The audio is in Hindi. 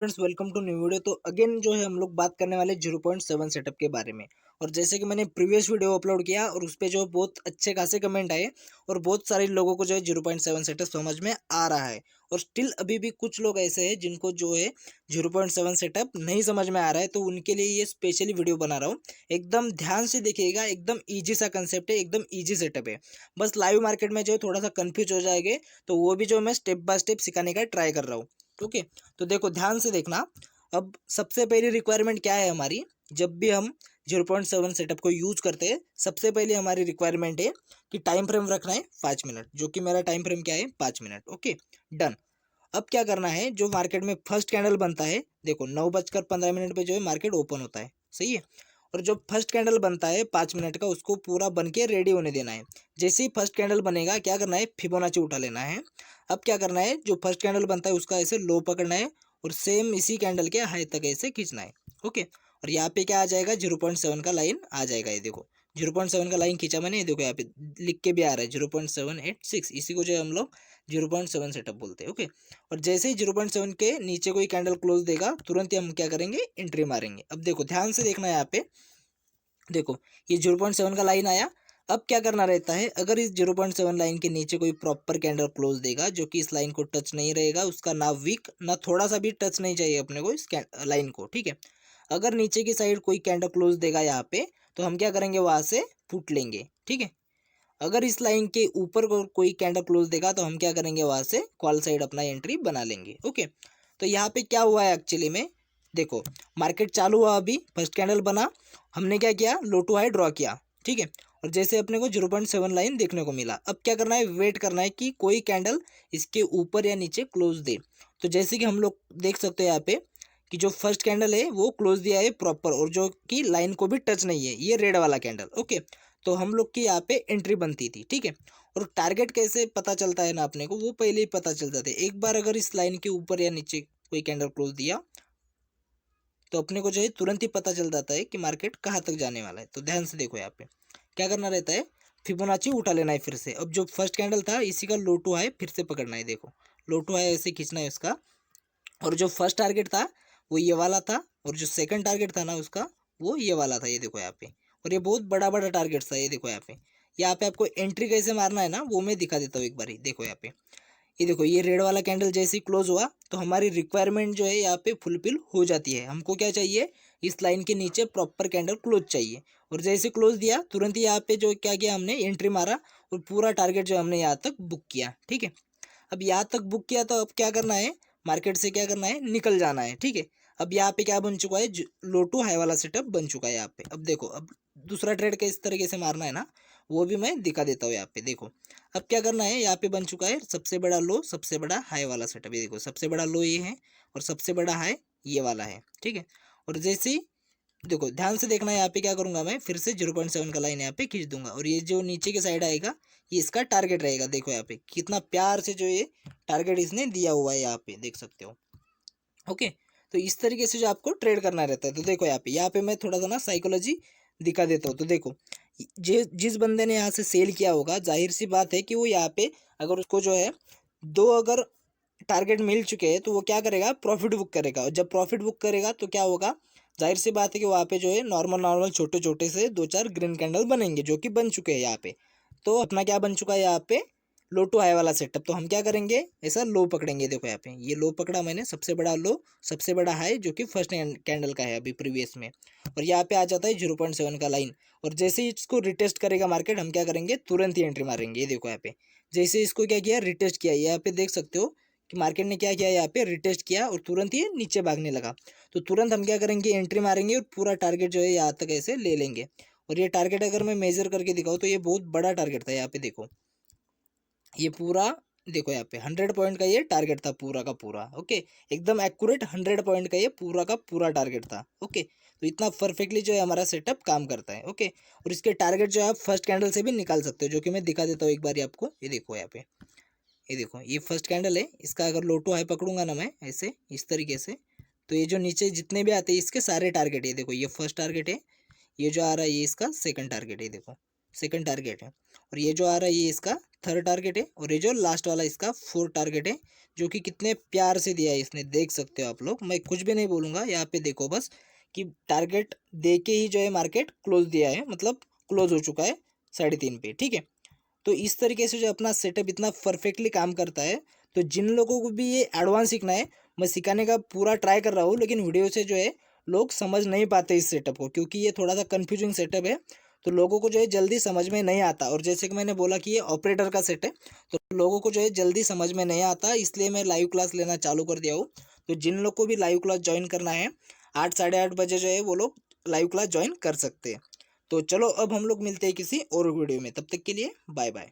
Friends welcome to new video. तो अगेन जो है हम लोग बात करने वाले 0.7 सेटअप के बारे में। और जैसे कि मैंने प्रीवियस वीडियो अपलोड किया और उस पर जो बहुत अच्छे खासे कमेंट आए और बहुत सारे लोगों को जो है 0.7 सेटअप समझ में आ रहा है। और स्टिल अभी भी कुछ लोग ऐसे हैं जिनको जो है 0.7 सेटअप नहीं समझ में आ रहा है, तो उनके लिए ये स्पेशली वीडियो बना रहा हूँ। एकदम ध्यान से देखिएगा, एकदम ईजी सा कंसेप्ट है, एकदम ईजी सेटअप है। बस लाइव मार्केट में जो है थोड़ा सा कन्फ्यूज हो जाएंगे, तो वो भी जो मैं स्टेप बाय स्टेप सिखाने का ट्राई कर रहा हूँ। ओके, तो देखो ध्यान से देखना। अब सबसे पहली रिक्वायरमेंट क्या है हमारी, जब भी हम 0.7 सेटअप को यूज करते हैं, सबसे पहले हमारी रिक्वायरमेंट है कि टाइम फ्रेम रखना है 5 मिनट, जो कि मेरा टाइम फ्रेम क्या है 5 मिनट। Okay, done. अब क्या करना है, जो मार्केट में फर्स्ट कैंडल बनता है, देखो 9:15 पे जो है मार्केट ओपन होता है, सही है। और जो फर्स्ट कैंडल बनता है 5 मिनट का, उसको पूरा बन के रेडी होने देना है। जैसे ही फर्स्ट कैंडल बनेगा, क्या करना है, फिबोनाची उठा लेना है। अब क्या करना है, जो फर्स्ट कैंडल बनता है उसका ऐसे लो पकड़ना है और सेम इसी कैंडल के हाई तक ऐसे खींचना है। ओके, और यहाँ पे क्या आ जाएगा, 0.7 का लाइन आ जाएगा। ये देखो 0.7 का लाइन खींचा मैंने, ये देखो यहाँ पे लिख के भी आ रहा है 0.786। इसी को जो है हम लोग 0.7 सेटअप बोलते हैं। ओके, और जैसे ही 0.7 के नीचे कोई कैंडल क्लोज देगा, तुरंत ही हम क्या करेंगे, एंट्री मारेंगे। अब देखो ध्यान से देखना है यहाँ पे, देखो ये 0.7 का लाइन आया। अब क्या करना रहता है, अगर इस 0.7 लाइन के नीचे कोई प्रॉपर कैंडल क्लोज देगा जो कि इस लाइन को टच नहीं रहेगा, उसका ना वीक ना थोड़ा सा भी टच नहीं चाहिए अपने को इस लाइन को, ठीक है। अगर नीचे की साइड कोई कैंडल क्लोज देगा यहाँ पे, तो हम क्या करेंगे, वहां से फुट लेंगे, ठीक है। अगर इस लाइन के ऊपर कोई कैंडल क्लोज देगा, तो हम क्या करेंगे, वहां से कॉल साइड अपना एंट्री बना लेंगे। ओके, तो यहाँ पे क्या हुआ है एक्चुअली में, देखो मार्केट चालू हुआ, अभी फर्स्ट कैंडल बना, हमने क्या किया, लो टू हाई ड्रॉ किया, ठीक है। और जैसे अपने को 0.7 लाइन देखने को मिला, अब क्या करना है, वेट करना है कि कोई कैंडल इसके ऊपर या नीचे क्लोज दे। तो जैसे कि हम लोग देख सकते हैं यहाँ पे कि जो फर्स्ट कैंडल है वो क्लोज दिया है प्रॉपर, और जो कि लाइन को भी टच नहीं है, ये रेड वाला कैंडल। ओके, तो हम लोग की यहाँ पे एंट्री बनती थी, ठीक है। और टारगेट कैसे पता चलता है ना अपने को, वो पहले ही पता चल जाता है। एक बार अगर इस लाइन के ऊपर या नीचे कोई कैंडल क्लोज दिया, तो अपने को जो है तुरंत ही पता चल जाता है कि मार्केट कहाँ तक जाने वाला है। तो ध्यान से देखो, यहाँ पे क्या करना रहता है, फिबोनाची उठा लेना है फिर से। अब जो फर्स्ट कैंडल था इसी का लो टू हाई फिर से पकड़ना है, देखो लो टू हाई ऐसे खींचना है उसका। और जो फर्स्ट टारगेट था वो ये वाला था, और जो सेकंड टारगेट था ना उसका, वो ये वाला था, ये देखो यहाँ पे। और ये बहुत बड़ा बड़ा टारगेट था, ये देखो यहाँ पे। यहाँ पे आपको एंट्री कैसे मारना है ना, वो मैं दिखा देता हूँ एक बार ही। देखो यहाँ पे, ये देखो ये रेड वाला कैंडल जैसे ही क्लोज हुआ, तो हमारी रिक्वायरमेंट जो है यहाँ पे फुलफिल हो जाती है। हमको क्या चाहिए, इस लाइन के नीचे प्रॉपर कैंडल क्लोज चाहिए। और जैसे क्लोज दिया, तुरंत ही यहाँ पे जो क्या किया, हमने एंट्री मारा और पूरा टारगेट जो हमने यहाँ तक बुक किया, ठीक है। अब यहाँ तक बुक किया, तो अब क्या करना है, मार्केट से क्या करना है, निकल जाना है, ठीक है। अब यहाँ पे क्या बन चुका है, लो टू हाई वाला सेटअप बन चुका है यहाँ पे। अब देखो, अब दूसरा ट्रेड किस तरीके से मारना है ना, वो भी मैं दिखा देता हूँ यहाँ पे। देखो अब क्या करना है, यहाँ पे बन चुका है सबसे बड़ा लो सबसे बड़ा हाई वाला सेटअप। ये देखो सबसे बड़ा लो ये है और सबसे बड़ा हाई ये वाला है, ठीक है। और जैसे ही देखो ध्यान से देखना है, यहाँ पे क्या करूंगा, मैं फिर से 0.7 का लाइन यहाँ पे खींच दूंगा, और ये जो नीचे की साइड आएगा ये इसका टारगेट रहेगा। देखो यहाँ पे कितना प्यार से जो ये टारगेट इसने दिया हुआ है, यहाँ पे देख सकते हो। ओके, तो इस तरीके से जो आपको ट्रेड करना रहता है। तो देखो यहाँ पे मैं थोड़ा सा ना साइकोलॉजी दिखा देता हूँ। तो देखो जिस बंदे ने यहाँ से सेल किया होगा, जाहिर सी बात है कि वो यहाँ पे अगर उसको जो है दो अगर टारगेट मिल चुके हैं, तो वो क्या करेगा, प्रॉफिट बुक करेगा। और जब प्रॉफिट बुक करेगा तो क्या होगा, जाहिर सी बात है कि वहाँ पे जो है नॉर्मल नॉर्मल छोटे छोटे से दो चार ग्रीन कैंडल बनेंगे, जो कि बन चुके हैं यहाँ पे। तो अपना क्या बन चुका है यहाँ पे, लो टू हाई वाला सेटअप। तो हम क्या करेंगे, ऐसा लो पकड़ेंगे। देखो यहाँ पे ये लो पकड़ा मैंने, सबसे बड़ा लो सबसे बड़ा हाई, जो कि फर्स्ट कैंडल का है अभी प्रीवियस में। और यहाँ पे आ जाता है 0.7 का लाइन। और जैसे ही इसको रिटेस्ट करेगा मार्केट, हम क्या करेंगे, तुरंत ही एंट्री मारेंगे। ये देखो यहाँ पे जैसे इसको क्या किया, रिटेस्ट किया, यहाँ पे देख सकते हो कि मार्केट ने क्या किया, यहाँ पे रिटेस्ट किया और तुरंत ही नीचे भागने लगा। तो तुरंत हम क्या करेंगे, एंट्री मारेंगे और पूरा टारगेट जो है यहाँ तक ऐसे ले लेंगे। और ये टारगेट अगर मैं मेजर करके दिखाऊँ, तो ये बहुत बड़ा टारगेट था। यहाँ पे देखो ये पूरा, देखो यहाँ पे 100 पॉइंट का ये टारगेट था पूरा का पूरा। ओके, एकदम एक्यूरेट 100 पॉइंट का ये पूरा का पूरा टारगेट था। ओके, तो इतना परफेक्टली जो है हमारा सेटअप काम करता है। ओके, और इसके टारगेट जो है आप फर्स्ट कैंडल से भी निकाल सकते हो, जो कि मैं दिखा देता हूँ एक बार आपको। ये देखो यहाँ पे, ये देखो ये फर्स्ट कैंडल है, इसका अगर लो टू हाई पकड़ूंगा ना मैं ऐसे इस तरीके से, तो ये जो नीचे जितने भी आते हैं इसके सारे टारगेट, ये देखो ये फर्स्ट टारगेट है, ये जो आ रहा है ये इसका सेकंड टारगेट है, देखो सेकंड टारगेट है। और ये जो आ रहा है ये इसका 3rd टारगेट है और ये जो लास्ट वाला इसका 4th टारगेट है, जो कि कितने प्यार से दिया है इसने, देख सकते हो आप लोग। मैं कुछ भी नहीं बोलूँगा, यहाँ पे देखो बस कि टारगेट दे के ही जो है मार्केट क्लोज दिया है, मतलब क्लोज हो चुका है 3:30 पे, ठीक है। तो इस तरीके से जो अपना सेटअप इतना परफेक्टली काम करता है, तो जिन लोगों को भी ये एडवांस सीखना है, मैं सिखाने का पूरा ट्राई कर रहा हूँ, लेकिन वीडियो से जो है लोग समझ नहीं पाते इस सेटअप को, क्योंकि ये थोड़ा सा कन्फ्यूजिंग सेटअप है, तो लोगों को जो है जल्दी समझ में नहीं आता। और जैसे कि मैंने बोला कि ये ऑपरेटर का सेट है, तो लोगों को जो है जल्दी समझ में नहीं आता, इसलिए मैं लाइव क्लास लेना चालू कर दिया हूँ। तो जिन लोग को भी लाइव क्लास ज्वाइन करना है, 8 साढ़े 8 बजे जो है वो लोग लाइव क्लास ज्वाइन कर सकते हैं। तो चलो अब हम लोग मिलते हैं किसी और वीडियो में, तब तक के लिए बाय बाय।